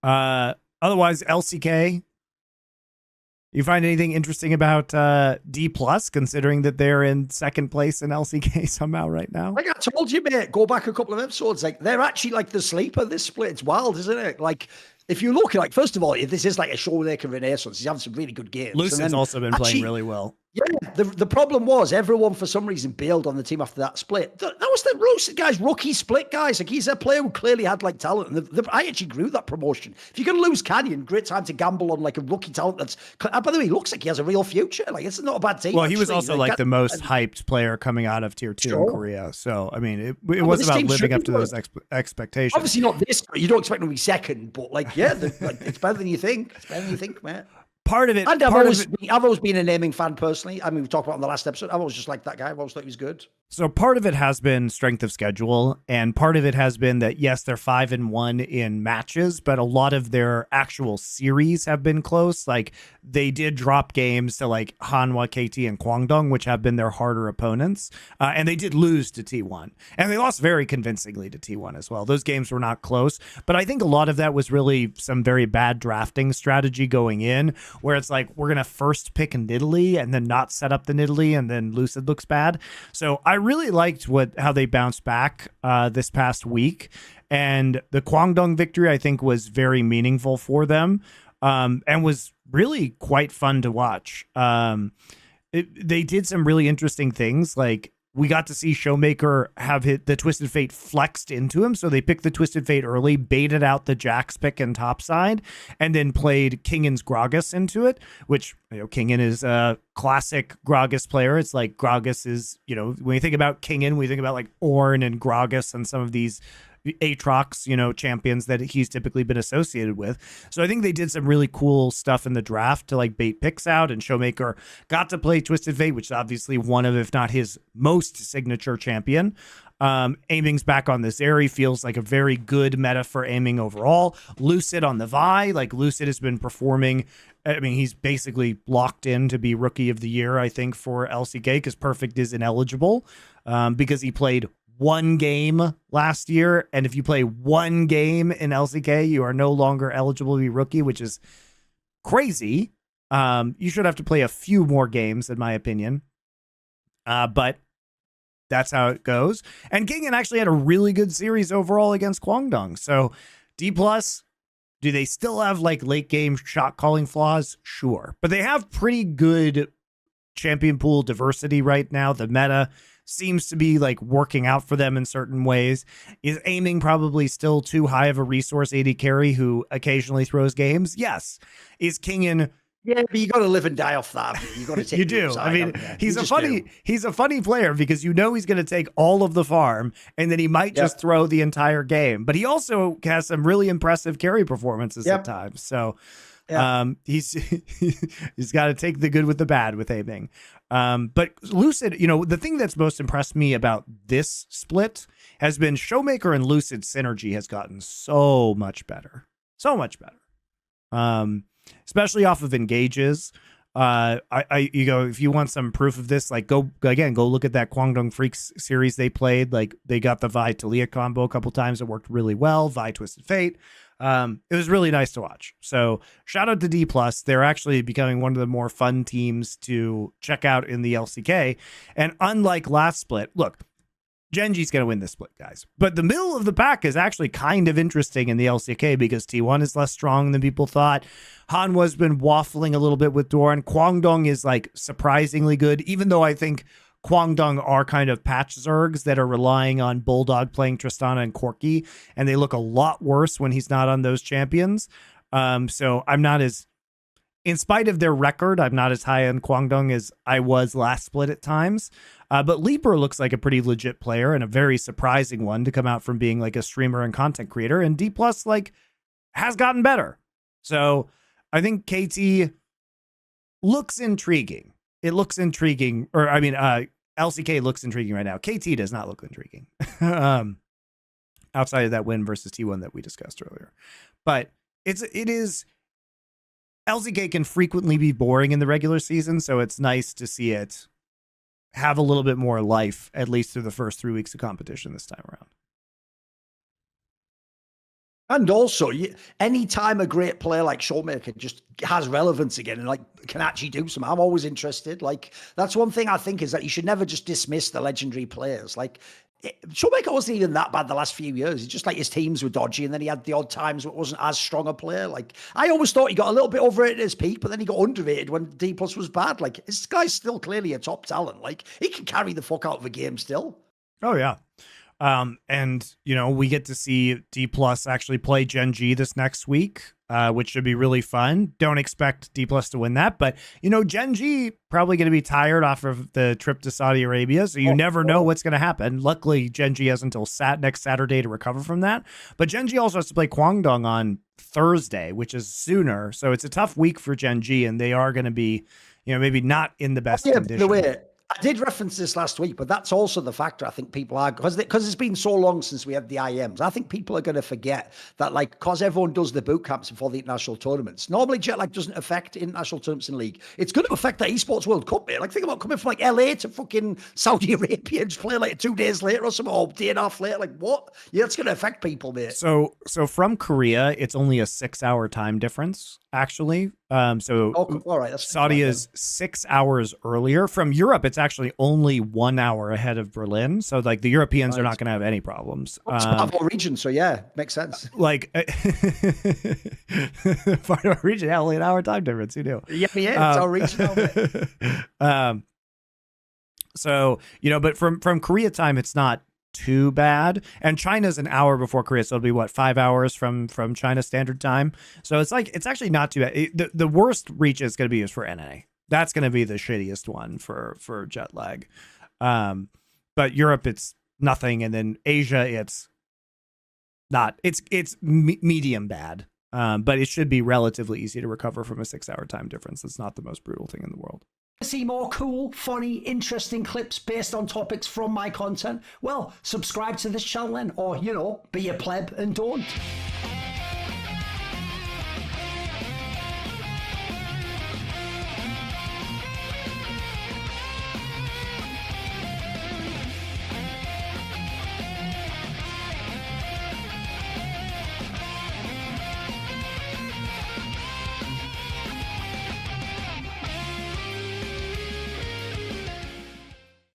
Otherwise, LCK. You find anything interesting about Dplus, considering that they're in second place in LCK somehow right now? Like I told you, mate, go back a couple of episodes. Like they're actually like the sleeper this split. It's wild, isn't it? Like if you look, like first of all, this is like a Showmaker renaissance. He's having some really good games. Lucid's also been playing really well. Yeah, the problem was everyone for some reason bailed on the team after that split. That was the Lucid guy's rookie split, guys. Like he's a player who clearly had like talent, and I actually grew that promotion. If you're going to lose Canyon, great time to gamble on like a rookie talent. That's by the way, he looks like he has a real future. Like it's not a bad team. Well, he was also like the most hyped player coming out of Tier 2 in Korea. So I mean, it was about living up to those expectations. Obviously not this. You don't expect him to be second, but like yeah, like, it's better than you think. It's better than you think, mate. Part of it, and I've always been a naming fan personally. I mean, we talked about it on the last episode. I've always just liked that guy. I've always thought he was good. So part of it has been strength of schedule, and part of it has been that yes, they're 5-1 in matches, but a lot of their actual series have been close. Like they did drop games to like Hanwha, KT, and Kwangdong, which have been their harder opponents, and they did lose to T1, and they lost very convincingly to T1 as well. Those games were not close, but I think a lot of that was really some very bad drafting strategy going in, where it's like we're gonna first pick Nidalee and then not set up the Nidalee, and then Lucid looks bad. So I really liked how they bounced back this past week, and the Kwangdong victory I think was very meaningful for them, and was really quite fun to watch. They did some really interesting things, like we got to see Showmaker have the Twisted Fate flexed into him. So they picked the Twisted Fate early, baited out the Jax pick and top side, and then played Kingan's Gragas into it, which, you know, Kingan is a classic Gragas player. It's like Gragas is, you know, when you think about Kingan, we think about like Ornn and Gragas and some of these Aatrox, you know, champions that he's typically been associated with. So I think they did some really cool stuff in the draft to like bait picks out, and Showmaker got to play Twisted Fate, which is obviously one of, if not his most signature champion. Aiming's back on this Zeri, feels like a very good meta for aiming overall. Lucid on the Vi, like Lucid has been performing. I mean, he's basically locked in to be Rookie of the Year, I think, for LCK, because Perfect is ineligible because he played one game last year, and if you play one game in LCK, you are no longer eligible to be Rookie, which is crazy. You should have to play a few more games, in my opinion. But that's how it goes. And Kingan actually had a really good series overall against Kwangdong. So Dplus, do they still have like late game shot calling flaws? Sure. But they have pretty good champion pool diversity right now. The meta seems to be like working out for them in certain ways. Is aiming probably still too high of a resource AD carry who occasionally throws games? Yes. Is Kingan... Yeah, but you got to live and die off that. You got to take. You do. I mean, he's a funny player because you know he's going to take all of the farm, and then he might just throw the entire game. But he also has some really impressive carry performances at times. So he's got to take the good with the bad with aiming. But Lucid, you know, the thing that's most impressed me about this split has been Showmaker and Lucid synergy has gotten so much better. So much better. Especially off of engages. You go, if you want some proof of this, like go look at that Kwangdong Freaks series they played. Like they got the Vi Talia combo a couple times. It worked really well. Vi Twisted Fate. It was really nice to watch. So shout out to Dplus. They're actually becoming one of the more fun teams to check out in the LCK. And unlike last split, look, Genji's going to win this split, guys. But the middle of the pack is actually kind of interesting in the LCK because T1 is less strong than people thought. Hanwha's been waffling a little bit with Thorin. Kwangdong is like surprisingly good, even though I think Kwangdong are kind of patch Zergs that are relying on Bulldog playing Tristana and Corki, and they look a lot worse when he's not on those champions. So I'm not as... In spite of their record, I'm not as high on Kwangdong as I was last split at times. But Leaper looks like a pretty legit player and a very surprising one to come out from being like a streamer and content creator. And Dplus like has gotten better. So I think KT looks intriguing. It looks intriguing. Or I mean, LCK looks intriguing right now. KT does not look intriguing. Outside of that win versus T1 that we discussed earlier. But it is... LCK can frequently be boring in the regular season, so it's nice to see it have a little bit more life, at least through the first 3 weeks of competition this time around. And also, any time a great player like Showmaker just has relevance again and like can actually do something, I'm always interested. Like that's one thing I think is that you should never just dismiss the legendary players. Like Showmaker wasn't even that bad the last few years. It's just like his teams were dodgy, and then he had the odd times where it wasn't as strong a player. Like I always thought he got a little bit overrated at his peak, but then he got underrated when Dplus was bad. Like this guy's still clearly a top talent. Like he can carry the fuck out of a game still. Oh yeah. And you know, we get to see Dplus actually play Gen G this next week, which should be really fun. Don't expect Dplus to win that, but you know, Gen G probably going to be tired off of the trip to Saudi Arabia, so you never know what's going to happen. Luckily, Gen G has until next Saturday to recover from that, but Gen G also has to play Kwangdong on Thursday, which is sooner, so it's a tough week for Gen G, and they are going to be, you know, maybe not in the best condition. I did reference this last week, but that's also the factor I think people are, because it's been so long since we had the IMs. I think people are going to forget that, like, because everyone does the boot camps before the international tournaments. Normally, jet lag doesn't affect international tournaments in league. It's going to affect the esports World Cup, mate. Like, think about coming from like LA to fucking Saudi Arabia and just play like 2 days later or something, or a day and a half later. Like, what? Yeah, it's going to affect people, mate. So from Korea, it's only a 6-hour time difference, actually. All right, Saudi is 6 hours earlier. From Europe, it's actually only 1 hour ahead of Berlin. So like the Europeans are not going to have any problems. It's part of our region, so yeah, makes sense. Like part of our region, yeah, only an hour time difference. Who knew? Yeah, it's our region. So you know, but from Korea time, it's not too bad, and China's an hour before Korea, so it'll be what, 5 hours from China Standard Time. So it's like, it's actually not too bad. The worst reach is going to be is for NA. That's going to be the shittiest one for jet lag. But Europe, it's nothing, and then Asia, it's not. It's medium bad. But it should be relatively easy to recover from a 6-hour time difference. It's not the most brutal thing in the world. See more cool, funny, interesting clips based on topics from my content? Well, subscribe to this channel then, or, you know, be a pleb and don't.